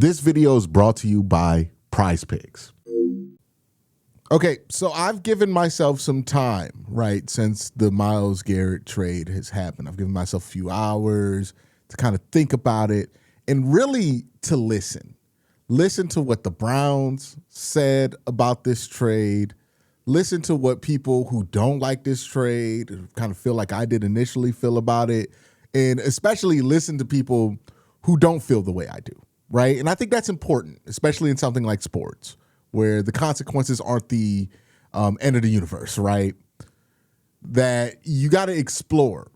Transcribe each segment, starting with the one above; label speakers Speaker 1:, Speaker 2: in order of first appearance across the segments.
Speaker 1: This video is brought to you by PrizePicks. Okay, so I've given myself some time, right, since the Myles Garrett trade has happened. I've given myself a few hours to kind of think about it and really to listen. Listen to what the Browns said about this trade. Listen to what people who don't like this trade, kind of feel like I did initially feel about it, and especially listen to people who don't feel the way I do. Right. And I think that's important, especially in something like sports, where the consequences aren't the end of the universe. Right. That you got to explore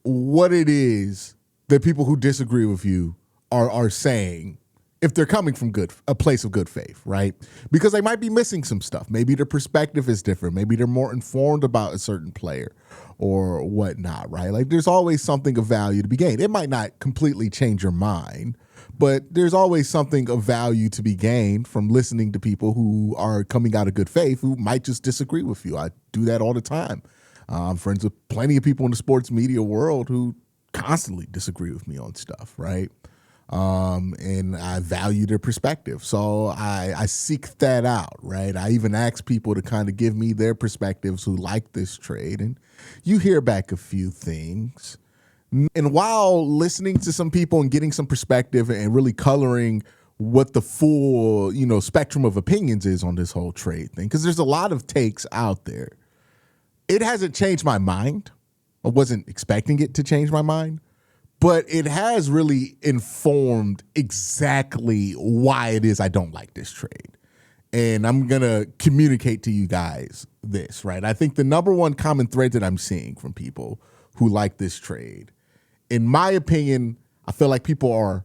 Speaker 1: what it is that people who disagree with you are saying if they're coming from a place of good faith. Right. Because they might be missing some stuff. Maybe their perspective is different. Maybe they're more informed about a certain player or whatnot. Right. Like there's always something of value to be gained. It might not completely change your mind, but there's always something of value to be gained from listening to people who are coming out of good faith who might just disagree with you. I do that all the time. I'm friends with plenty of people in the sports media world who constantly disagree with me on stuff, right? And I value their perspective. So I seek that out, right? I even ask people to kind of give me their perspectives who like this trade. And you hear back a few things. And while listening to some people and getting some perspective and really coloring what the full, spectrum of opinions is on this whole trade thing, because there's a lot of takes out there, it hasn't changed my mind. I wasn't expecting it to change my mind, but it has really informed exactly why it is I don't like this trade. And I'm going to communicate to you guys this, right? I think the number one common thread that I'm seeing from people who like this trade, in my opinion, I feel like people are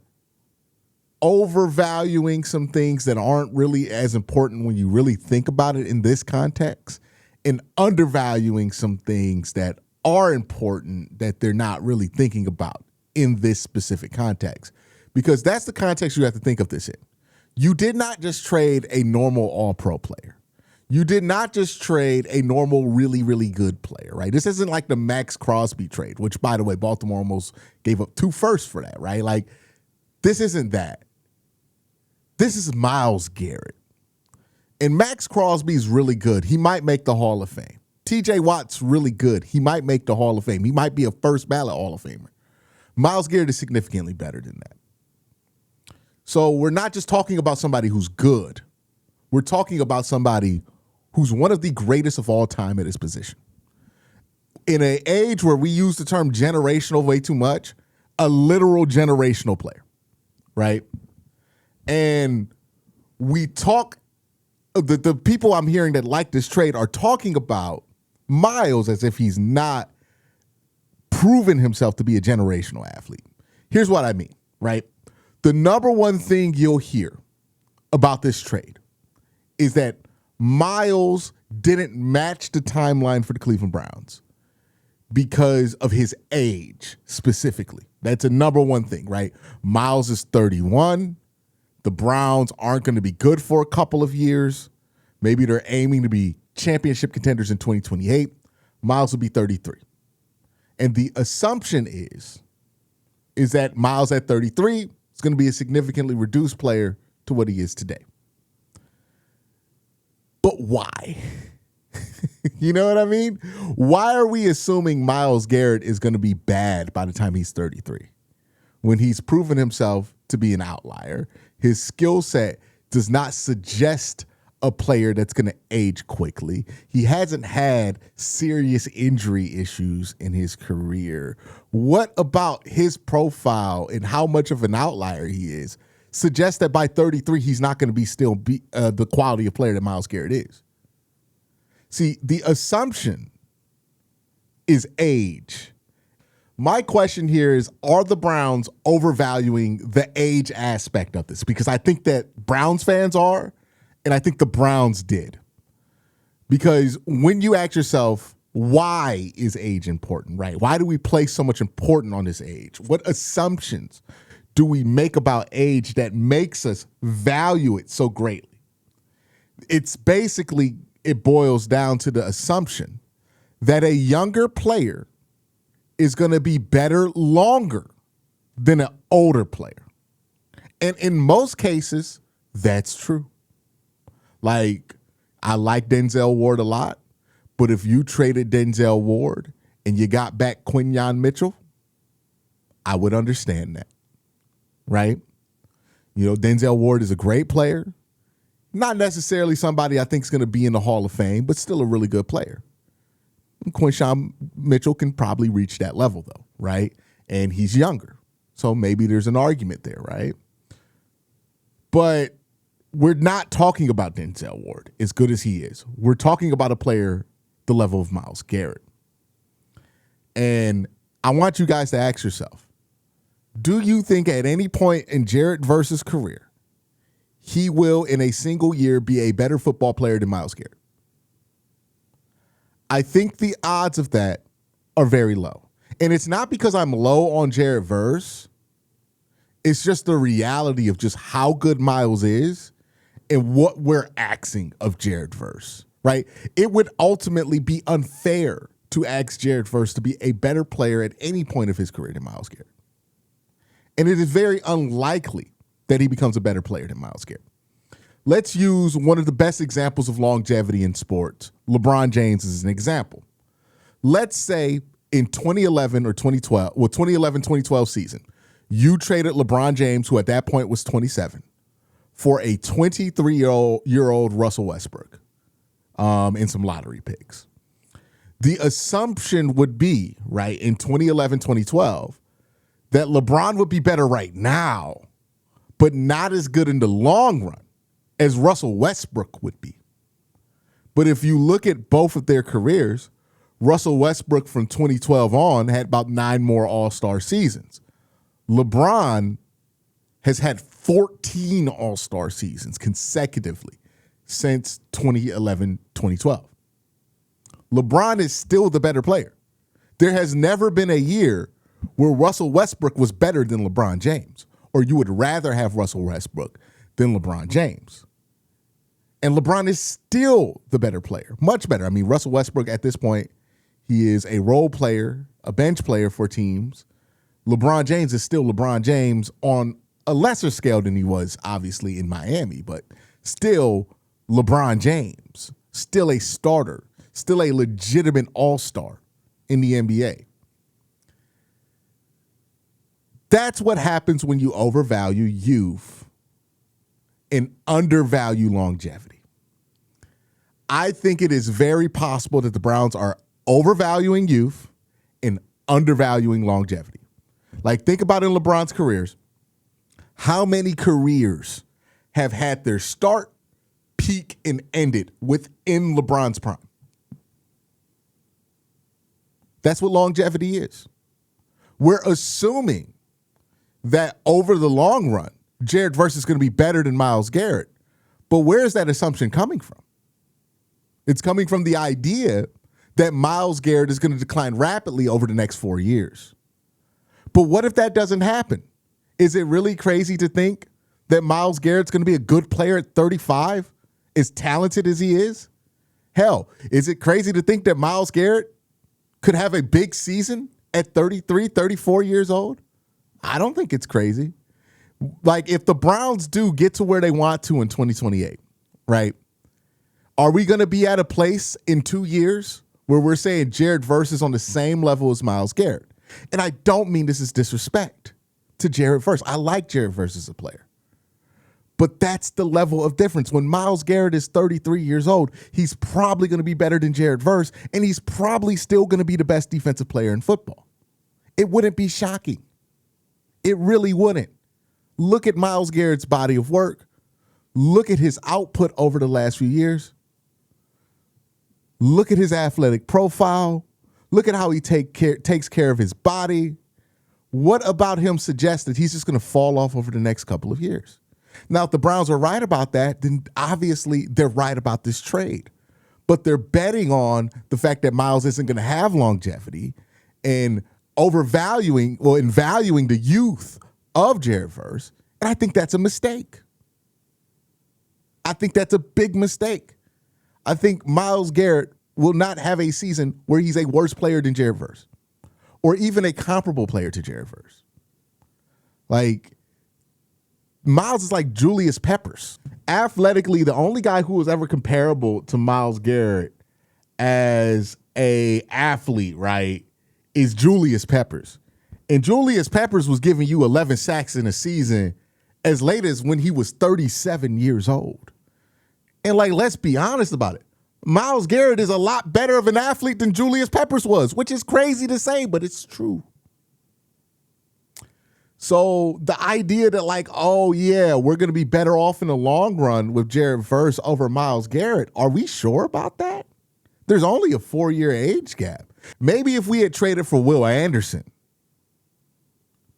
Speaker 1: overvaluing some things that aren't really as important when you really think about it in this context, and undervaluing some things that are important that they're not really thinking about in this specific context. Because that's the context you have to think of this in. You did not just trade a normal all-pro player. You did not just trade a normal, really, really good player, right? This isn't like the Max Crosby trade, which, by the way, Baltimore almost gave up 2 firsts for that, right? Like, this isn't that. This is Myles Garrett. And Max Crosby's really good. He might make the Hall of Fame. TJ Watt's really good. He might make the Hall of Fame. He might be a first ballot Hall of Famer. Myles Garrett is significantly better than that. So we're not just talking about somebody who's good. We're talking about somebody who's one of the greatest of all time at his position. In an age where we use the term generational way too much, a literal generational player, right? And we talk, the people I'm hearing that like this trade are talking about Myles as if he's not proven himself to be a generational athlete. Here's what I mean, right? The number one thing you'll hear about this trade is that Myles didn't match the timeline for the Cleveland Browns because of his age specifically. That's a number one thing, right? Myles is 31. The Browns aren't going to be good for a couple of years. Maybe they're aiming to be championship contenders in 2028. Myles will be 33. And the assumption is that Myles at 33 is going to be a significantly reduced player to what he is today. But why? You know what I mean? Why are we assuming Myles Garrett is going to be bad by the time he's 33 when he's proven himself to be an outlier? His skill set does not suggest a player that's going to age quickly. He hasn't had serious injury issues in his career. What about his profile and how much of an outlier he is suggests that by 33, he's not going to be the quality of player that Myles Garrett is? See, the assumption is age. My question here is, are the Browns overvaluing the age aspect of this? Because I think that Browns fans are, and I think the Browns did. Because when you ask yourself, why is age important, right? Why do we place so much importance on this age? What assumptions do we make about age that makes us value it so greatly? It's basically, it boils down to the assumption that a younger player is going to be better longer than an older player. And in most cases, that's true. Like, I like Denzel Ward a lot, but if you traded Denzel Ward and you got back Quinyon Mitchell, I would understand that, right? Denzel Ward is a great player. Not necessarily somebody I think is going to be in the Hall of Fame, but still a really good player. And Quinyon Mitchell can probably reach that level, though, right? And he's younger. So maybe there's an argument there, right? But we're not talking about Denzel Ward, as good as he is. We're talking about a player the level of Myles Garrett. And I want you guys to ask yourself, do you think at any point in Jarrett Verse's career, he will in a single year be a better football player than Myles Garrett? I think the odds of that are very low. And it's not because I'm low on Jarrett Verse. It's just the reality of just how good Myles is and what we're asking of Jarrett Verse, right? It would ultimately be unfair to ask Jarrett Verse to be a better player at any point of his career than Myles Garrett. And it is very unlikely that he becomes a better player than Myles Garrett. Let's use one of the best examples of longevity in sports, LeBron James, as an example. Let's say in 2011 or 2012, 2011-2012 season, you traded LeBron James, who at that point was 27, for a 23-year-old Russell Westbrook in some lottery picks. The assumption would be, right, in 2011-2012, that LeBron would be better right now, but not as good in the long run as Russell Westbrook would be. But if you look at both of their careers, Russell Westbrook from 2012 on had about 9 more All-Star seasons. LeBron has had 14 All-Star seasons consecutively since 2011-2012. LeBron is still the better player. There has never been a year where Russell Westbrook was better than LeBron James, or you would rather have Russell Westbrook than LeBron James. And LeBron is still the better player, much better. I mean, Russell Westbrook at this point, he is a role player, a bench player for teams. LeBron James is still LeBron James on a lesser scale than he was, obviously, in Miami, but still LeBron James, still a starter, still a legitimate all-star in the NBA. That's what happens when you overvalue youth and undervalue longevity. I think it is very possible that the Browns are overvaluing youth and undervaluing longevity. Like, think about in LeBron's careers, how many careers have had their start, peak, and ended within LeBron's prime? That's what longevity is. We're assuming that over the long run, Jarrett Verse is going to be better than Myles Garrett. But where is that assumption coming from? It's coming from the idea that Myles Garrett is going to decline rapidly over the next 4 years. But what if that doesn't happen? Is it really crazy to think that Myles Garrett's going to be a good player at 35, as talented as he is? Hell, is it crazy to think that Myles Garrett could have a big season at 33, 34 years old? I don't think it's crazy. Like, if the Browns do get to where they want to in 2028, right? Are we going to be at a place in 2 years where we're saying Jarrett Verse is on the same level as Myles Garrett? And I don't mean this is disrespect to Jarrett Verse. I like Jarrett Verse as a player. But that's the level of difference. When Myles Garrett is 33 years old, he's probably going to be better than Jarrett Verse, and he's probably still going to be the best defensive player in football. It wouldn't be shocking. It really wouldn't. Look at Myles Garrett's body of work. Look at his output over the last few years. Look at his athletic profile. Look at how he takes care of his body. What about him suggests that he's just going to fall off over the next couple of years? Now, if the Browns are right about that, then obviously they're right about this trade. But they're betting on the fact that Myles isn't going to have longevity and valuing the youth of Jarrett Verse. And I think that's a mistake. I think that's a big mistake. I think Myles Garrett will not have a season where he's a worse player than Jarrett Verse or even a comparable player to Jarrett Verse. Like, Myles is like Julius Peppers. Athletically, the only guy who was ever comparable to Myles Garrett as a athlete, right, is Julius Peppers. And Julius Peppers was giving you 11 sacks in a season as late as when he was 37 years old. And like, let's be honest about it. Myles Garrett is a lot better of an athlete than Julius Peppers was, which is crazy to say, but it's true. So the idea that like, oh yeah, we're going to be better off in the long run with Jared Verse over Myles Garrett, are we sure about that? There's only a 4-year age gap. Maybe if we had traded for Will Anderson.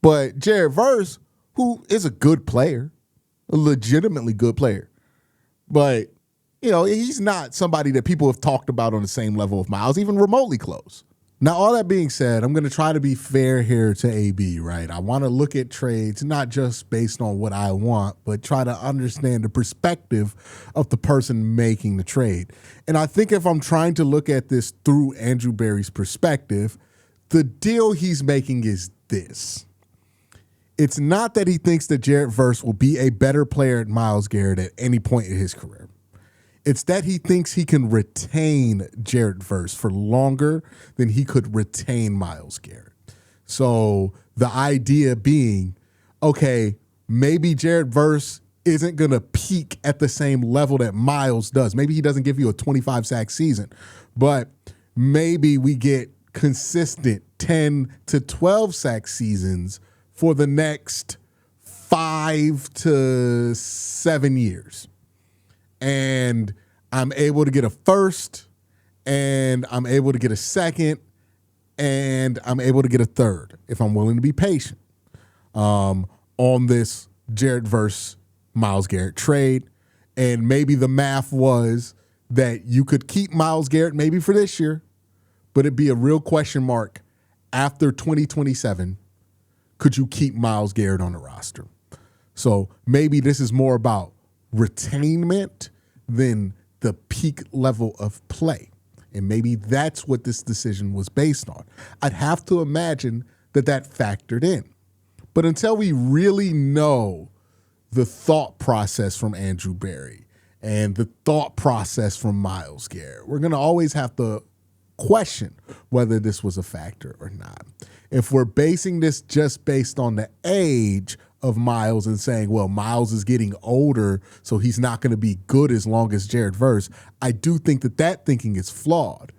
Speaker 1: But Jared Verse, who is a good player, a legitimately good player, but you know, he's not somebody that people have talked about on the same level of Myles, even remotely close. Now, all that being said, I'm going to try to be fair here to AB, right? I want to look at trades not just based on what I want, but try to understand the perspective of the person making the trade. And I think if I'm trying to look at this through Andrew Berry's perspective, the deal he's making is this. It's not that he thinks that Jared Verse will be a better player than Myles Garrett at any point in his career. It's that he thinks he can retain Jared Verse for longer than he could retain Myles Garrett. So the idea being, okay, maybe Jared Verse isn't going to peak at the same level that Myles does. Maybe he doesn't give you a 25 sack season, but maybe we get consistent 10 to 12 sack seasons for the next 5 to 7 years. And I'm able to get a first, and I'm able to get a second, and I'm able to get a third if I'm willing to be patient on this Jared Verse Myles Garrett trade. And maybe the math was that you could keep Myles Garrett maybe for this year, but it'd be a real question mark after 2027. Could you keep Myles Garrett on the roster? So maybe this is more about retainment than the peak level of play. And maybe that's what this decision was based on. I'd have to imagine that factored in. But until we really know the thought process from Andrew Berry and the thought process from Myles Garrett, we're going to always have to question whether this was a factor or not. If we're basing this just based on the age of Myles and saying, well, Myles is getting older, so he's not going to be good as long as Jared Verse, I do think that thinking is flawed.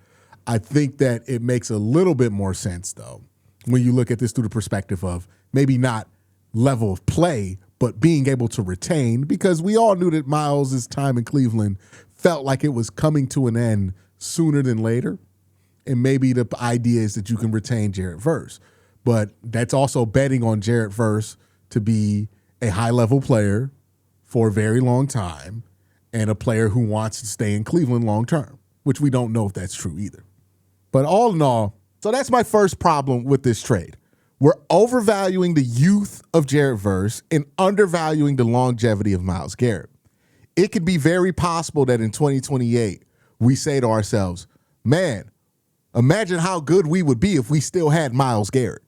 Speaker 1: I think that it makes a little bit more sense, though, when you look at this through the perspective of maybe not level of play, but being able to retain, because we all knew that Myles' time in Cleveland felt like it was coming to an end sooner than later. And maybe the idea is that you can retain Jared Verse. But that's also betting on Jared Verse to be a high-level player for a very long time and a player who wants to stay in Cleveland long-term, which we don't know if that's true either. But all in all, so that's my first problem with this trade. We're overvaluing the youth of Jared Verse and undervaluing the longevity of Myles Garrett. It could be very possible that in 2028, we say to ourselves, man, imagine how good we would be if we still had Myles Garrett.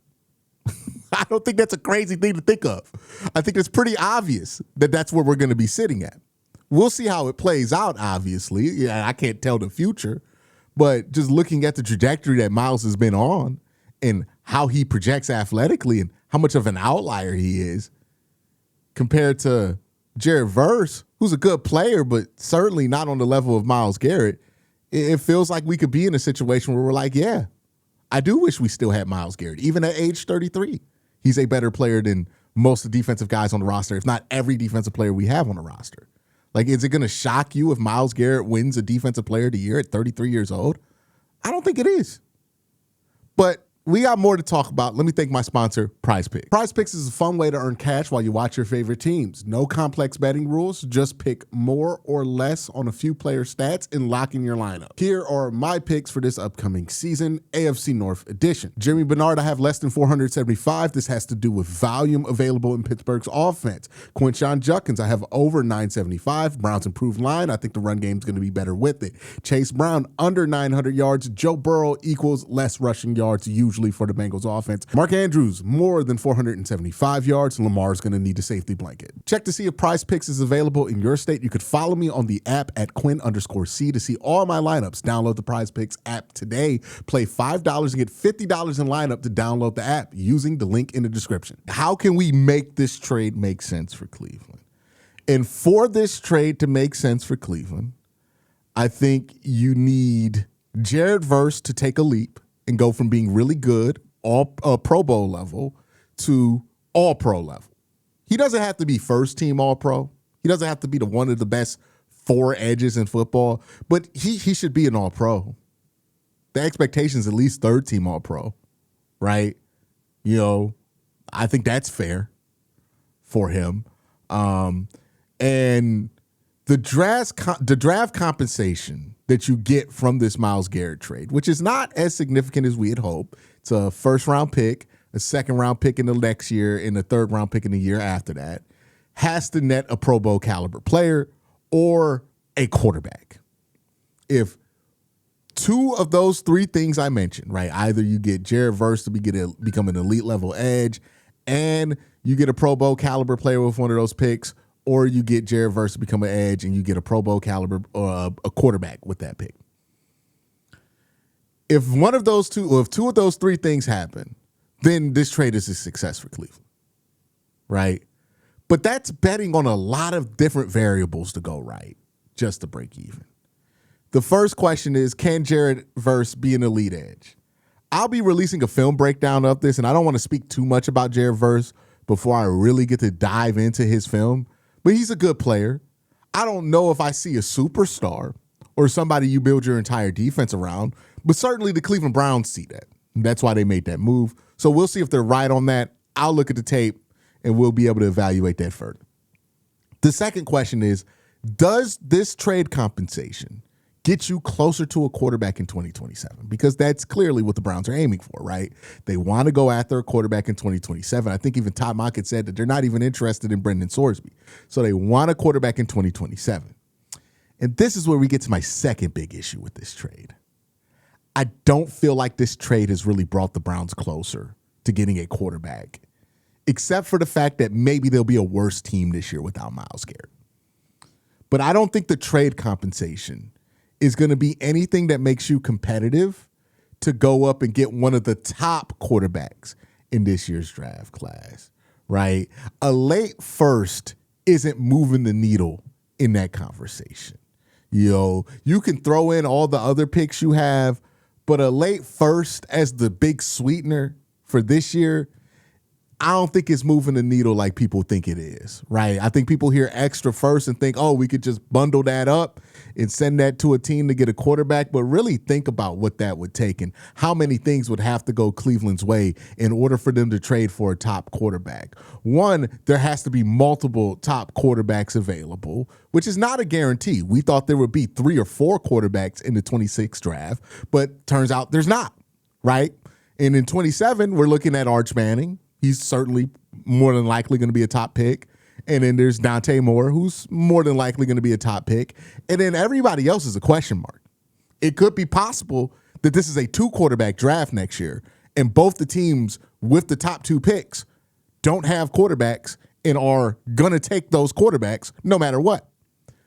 Speaker 1: I don't think that's a crazy thing to think of. I think it's pretty obvious that that's where we're going to be sitting at. We'll see how it plays out, obviously. Yeah, I can't tell the future. But just looking at the trajectory that Myles has been on and how he projects athletically and how much of an outlier he is compared to Jared Verse, who's a good player, but certainly not on the level of Myles Garrett, it feels like we could be in a situation where we're like, yeah, I do wish we still had Myles Garrett, even at age 33. He's a better player than most of the defensive guys on the roster, if not every defensive player we have on the roster. Like, is it going to shock you if Myles Garrett wins a Defensive Player of the Year at 33 years old? I don't think it is. But we got more to talk about. Let me thank my sponsor, PrizePicks. PrizePicks is a fun way to earn cash while you watch your favorite teams. No complex betting rules. Just pick more or less on a few player stats and lock in your lineup. Here are my picks for this upcoming season, AFC North edition. Jimmy Bernard, I have less than 475. This has to do with volume available in Pittsburgh's offense. Quincy Judkins, I have over 975. Browns improved line. I think the run game is going to be better with it. Chase Brown, under 900 yards. Joe Burrow equals less rushing yards usually. usually for the Bengals offense. Mark Andrews, more than 475 yards. Lamar's going to need a safety blanket. Check to see if PrizePicks is available in your state. You could follow me on the app at Quinn_C to see all my lineups. Download the PrizePicks app today. Play $5 and get $50 in lineup to download the app using the link in the description. How can we make this trade make sense for Cleveland? And for this trade to make sense for Cleveland, I think you need Jared Verse to take a leap and go from being really good, all Pro Bowl level, to all pro level. He doesn't have to be first team all pro. He doesn't have to be one of the best 4 edges in football, but he should be an all pro. The expectation is at least third team all pro, right? You know, I think that's fair for him. And the draft compensation that you get from this Myles Garrett trade, which is not as significant as we had hoped. It's a first-round pick, a second-round pick in the next year, and a third-round pick in the year after that, has to net a Pro Bowl caliber player or a quarterback. If 2 of those 3 things I mentioned, right, either you get Jared Verse to become an elite-level edge, and you get a Pro Bowl caliber player with one of those picks, or you get Jared Verse to become an edge and you get a Pro Bowl caliber a quarterback with that pick. If one of those 2, or if 2 of those 3 things happen, then this trade is a success for Cleveland, right? But that's betting on a lot of different variables to go right just to break even. The first question is, can Jared Verse be an elite edge? I'll be releasing a film breakdown of this, and I don't want to speak too much about Jared Verse before I really get to dive into his film. But he's a good player. I don't know if I see a superstar or somebody you build your entire defense around, but certainly the Cleveland Browns see that. That's why they made that move. So we'll see if they're right on that. I'll look at the tape, and we'll be able to evaluate that further. The second question is, does this trade compensation get you closer to a quarterback in 2027? Because that's clearly what the Browns are aiming for, right? They want to go after a quarterback in 2027. I think even Todd Monken said that they're not even interested in Brendan Sorsby. So they want a quarterback in 2027. And this is where we get to my second big issue with this trade. I don't feel like this trade has really brought the Browns closer to getting a quarterback, except for the fact that maybe they'll be a worse team this year without Myles Garrett. But I don't think the trade compensation is going to be anything that makes you competitive to go up and get one of the top quarterbacks in this year's draft class, right? A late first isn't moving the needle in that conversation. You know, you can throw in all the other picks you have, but a late first as the big sweetener for this year, I don't think it's moving the needle like people think it is, right? I think people hear extra first and think, oh, we could just bundle that up and send that to a team to get a quarterback. But really think about what that would take and how many things would have to go Cleveland's way in order for them to trade for a top quarterback. One, there has to be multiple top quarterbacks available, which is not a guarantee. We thought there would be 3 or 4 quarterbacks in the 26th draft, but turns out there's not, right? And in 27, we're looking at Arch Manning. He's certainly more than likely going to be a top pick. And then there's Dante Moore, who's more than likely going to be a top pick. And then everybody else is a question mark. It could be possible that this is a 2-quarterback draft next year, and both the teams with the top 2 picks don't have quarterbacks and are going to take those quarterbacks no matter what.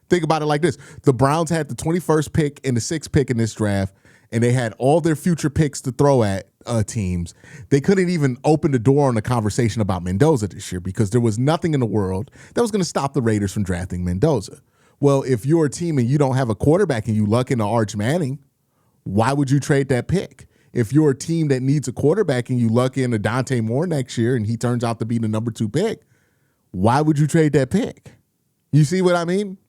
Speaker 1: Think about it like this. The Browns had the 21st pick and the 6th pick in this draft, and they had all their future picks to throw at teams. They couldn't even open the door on a conversation about Mendoza this year because there was nothing in the world that was going to stop the Raiders from drafting Mendoza. Well, if you're a team and you don't have a quarterback and you luck into Arch Manning, why would you trade that pick? If you're a team that needs a quarterback and you luck into Dante Moore next year and he turns out to be the number 2 pick, why would you trade that pick? You see what I mean?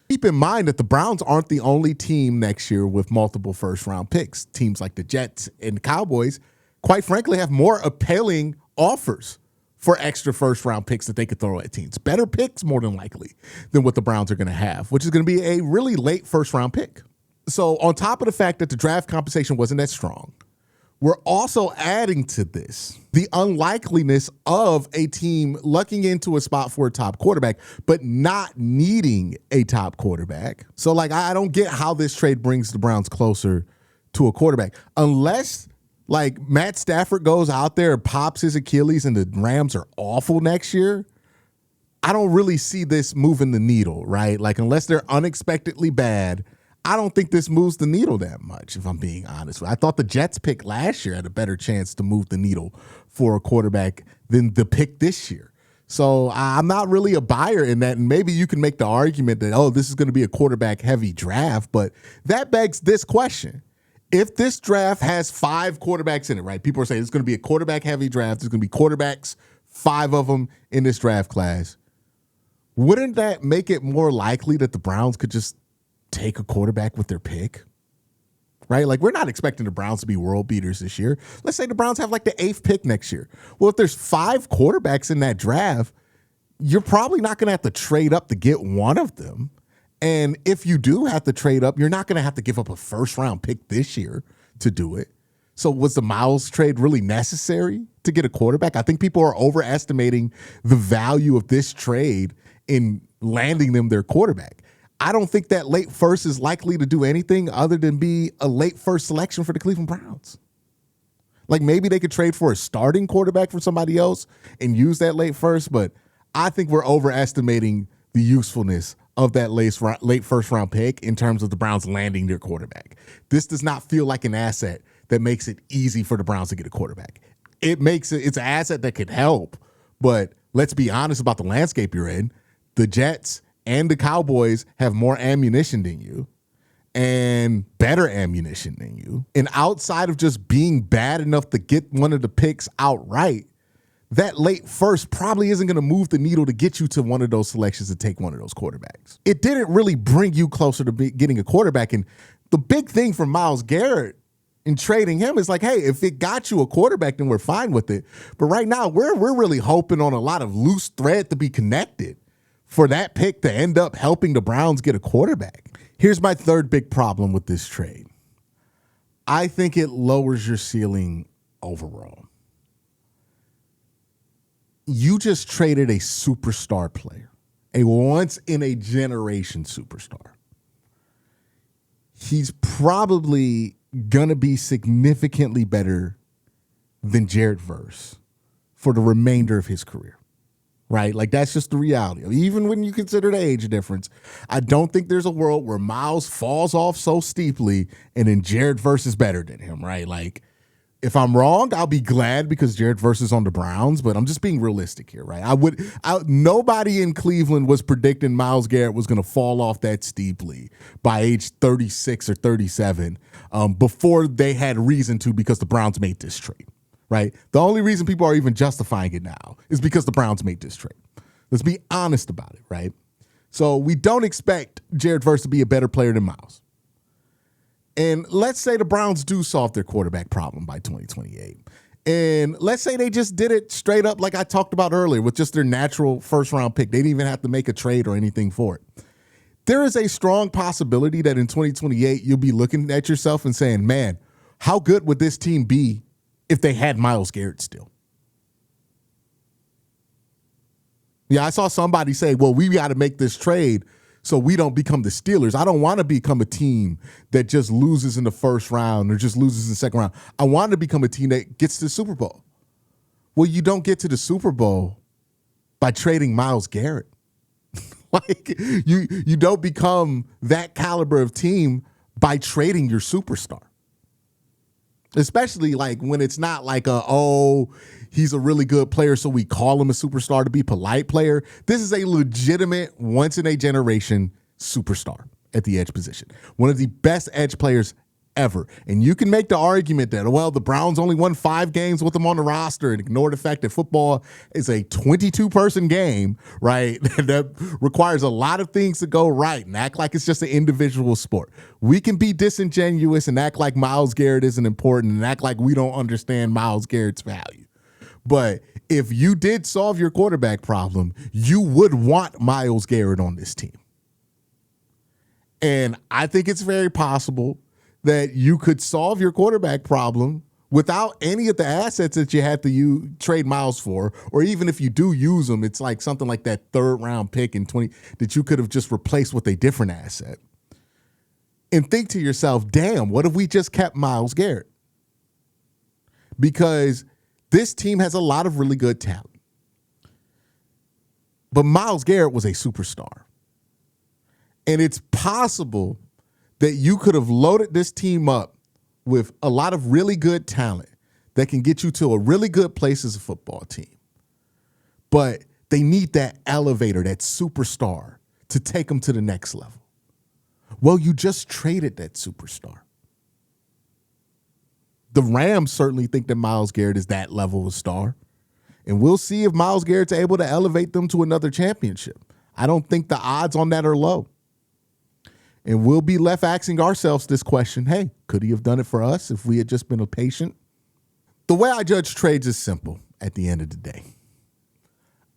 Speaker 1: Keep in mind that the Browns aren't the only team next year with multiple first-round picks. Teams like the Jets and the Cowboys, quite frankly, have more appealing offers for extra first-round picks that they could throw at teams. Better picks, more than likely, than what the Browns are going to have, which is going to be a really late first-round pick. So on top of the fact that the draft compensation wasn't that strong, we're also adding to this the unlikeliness of a team lucking into a spot for a top quarterback, but not needing a top quarterback. So, I don't get how this trade brings the Browns closer to a quarterback. Unless Like Matt Stafford goes out there and pops his Achilles and the Rams are awful next year, I don't really see this moving the needle, right? Like unless they're unexpectedly bad, I don't think this moves the needle that much, if I'm being honest. I thought the Jets pick last year had a better chance to move the needle for a quarterback than the pick this year. So I'm not really a buyer in that. And maybe you can make the argument that, oh, this is going to be a quarterback heavy draft. But that begs this question. If this draft has 5 quarterbacks in it, right? People are saying it's going to be a quarterback heavy draft. There's going to be quarterbacks, 5 of them in this draft class. Wouldn't that make it more likely that the Browns could just take a quarterback with their pick? Right? Like, we're not expecting the Browns to be world beaters this year. Let's say the Browns have like the 8th pick next year. Well, if there's 5 quarterbacks in that draft, you're probably not going to have to trade up to get one of them. And if you do have to trade up, you're not going to have to give up a first-round pick this year to do it. So was the Myles trade really necessary to get a quarterback? I think people are overestimating the value of this trade in landing them their quarterback. I don't think that late first is likely to do anything other than be a late first selection for the Cleveland Browns. Like maybe they could trade for a starting quarterback for somebody else and use that late first, but I think we're overestimating the usefulness of that late first round pick in terms of the Browns landing their quarterback. This does not feel like an asset that makes it easy for the Browns to get a quarterback. It's an asset that could help, but let's be honest about the landscape you're in. The Jets and the Cowboys have more ammunition than you and better ammunition than you. And outside of just being bad enough to get one of the picks outright, that late first probably isn't going to move the needle to get you to one of those selections to take one of those quarterbacks. It didn't really bring you closer to getting a quarterback. And the big thing for Myles Garrett in trading him is like, hey, if it got you a quarterback, then we're fine with it. But right now, we're really hoping on a lot of loose thread to be connected for that pick to end up helping the Browns get a quarterback. Here's my third big problem with this trade. I think it lowers your ceiling overall. You just traded a superstar player, a once-in-a-generation superstar. He's probably going to be significantly better than Jared Verse for the remainder of his career. Right? Like, that's just the reality. Even when you consider the age difference, I don't think there's a world where Myles falls off so steeply and then Jared Verse is better than him, right? Like, if I'm wrong, I'll be glad because Jared Verse is on the Browns, but I'm just being realistic here, right? Nobody in Cleveland was predicting Myles Garrett was going to fall off that steeply by age 36 or 37 before they had reason to because the Browns made this trade. Right? The only reason people are even justifying it now is because the Browns made this trade. Let's be honest about it, right? So we don't expect Jared Verse to be a better player than Myles. And let's say the Browns do solve their quarterback problem by 2028. And let's say they just did it straight up like I talked about earlier with just their natural first-round pick. They didn't even have to make a trade or anything for it. There is a strong possibility that in 2028 you'll be looking at yourself and saying, man, how good would this team be if they had Myles Garrett still? Yeah, I saw somebody say, well, we got to make this trade so we don't become the Steelers. I don't want to become a team that just loses in the first round or just loses in the second round. I want to become a team that gets to the Super Bowl. Well, you don't get to the Super Bowl by trading Myles Garrett. Like, you don't become that caliber of team by trading your superstar. Especially like when it's not like he's a really good player, so we call him a superstar to be polite player. This is a legitimate once-in-a-generation superstar at the edge position. One of the best edge players ever. And you can make the argument that, well, the Browns only won 5 games with him on the roster and ignore the fact that football is a 22-person game, right? That requires a lot of things to go right and act like it's just an individual sport. We can be disingenuous and act like Myles Garrett isn't important and act like we don't understand Myles Garrett's value. But if you did solve your quarterback problem, you would want Myles Garrett on this team. And I think it's very possible that you could solve your quarterback problem without any of the assets that you had to trade Myles for, or even if you do use them, it's like something like that 3rd round pick in 20 that you could have just replaced with a different asset. And think to yourself, damn, what if we just kept Myles Garrett? because this team has a lot of really good talent. But Myles Garrett was a superstar. And it's possible that you could have loaded this team up with a lot of really good talent that can get you to a really good place as a football team. But they need that elevator, that superstar, to take them to the next level. Well, you just traded that superstar. The Rams certainly think that Myles Garrett is that level of star. And we'll see if Myles Garrett's able to elevate them to another championship. I don't think the odds on that are low. And we'll be left asking ourselves this question, hey, could he have done it for us if we had just been patient? The way I judge trades is simple at the end of the day.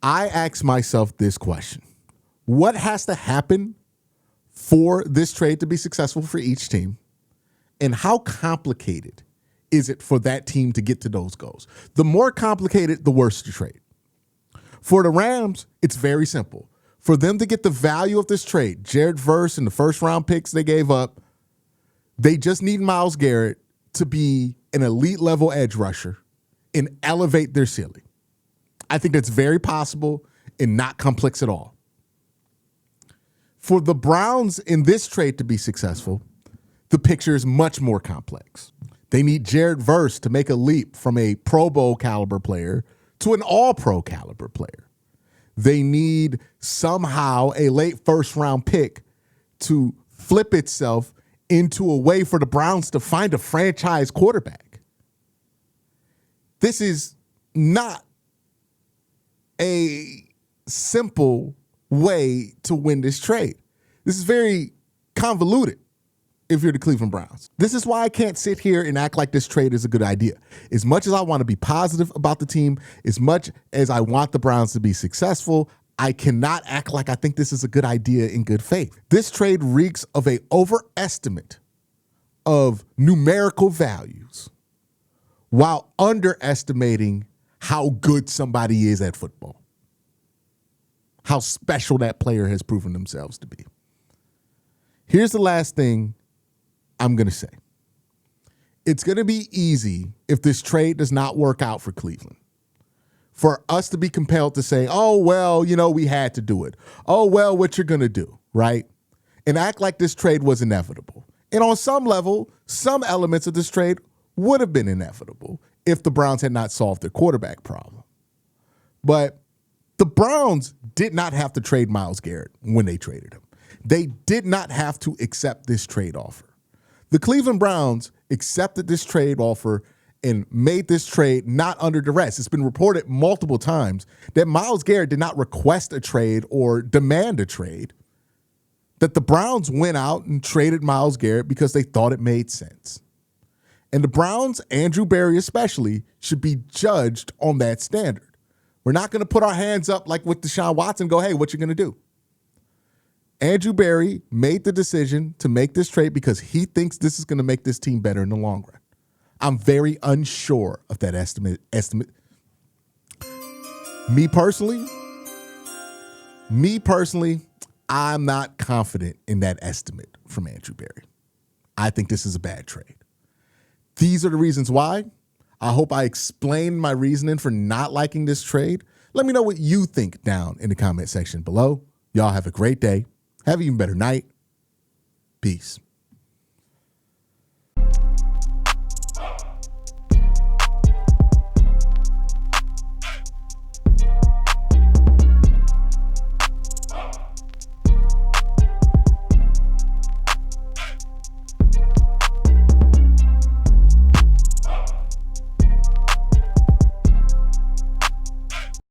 Speaker 1: I ask myself this question. What has to happen for this trade to be successful for each team? And how complicated is it for that team to get to those goals? The more complicated, the worse the trade. For the Rams, it's very simple. For them to get the value of this trade, Jared Verse and the first-round picks they gave up, they just need Myles Garrett to be an elite-level edge rusher and elevate their ceiling. I think that's very possible and not complex at all. For the Browns in this trade to be successful, the picture is much more complex. They need Jared Verse to make a leap from a Pro Bowl caliber player to an all-pro caliber player. They need somehow a late first-round pick to flip itself into a way for the Browns to find a franchise quarterback. This is not a simple way to win this trade. This is very convoluted if you're the Cleveland Browns. This is why I can't sit here and act like this trade is a good idea. As much as I want to be positive about the team, as much as I want the Browns to be successful, I cannot act like I think this is a good idea in good faith. This trade reeks of an overestimate of numerical values while underestimating how good somebody is at football, how special that player has proven themselves to be. Here's the last thing I'm going to say. It's going to be easy if this trade does not work out for Cleveland, for us to be compelled to say, oh, well, we had to do it. Oh, well, what you're going to do, right? And act like this trade was inevitable. And on some level, some elements of this trade would have been inevitable if the Browns had not solved their quarterback problem. But the Browns did not have to trade Myles Garrett when they traded him. They did not have to accept this trade offer. The Cleveland Browns accepted this trade offer and made this trade not under duress. It's been reported multiple times that Myles Garrett did not request a trade or demand a trade, that the Browns went out and traded Myles Garrett because they thought it made sense. And the Browns, Andrew Berry especially, should be judged on that standard. We're not going to put our hands up like with Deshaun Watson and go, hey, what you going to do? Andrew Berry made the decision to make this trade because he thinks this is going to make this team better in the long run. I'm very unsure of that estimate. Me personally, I'm not confident in that estimate from Andrew Berry. I think this is a bad trade. These are the reasons why. I hope I explained my reasoning for not liking this trade. Let me know what you think down in the comment section below. Y'all have a great day. Have an even better night. Peace.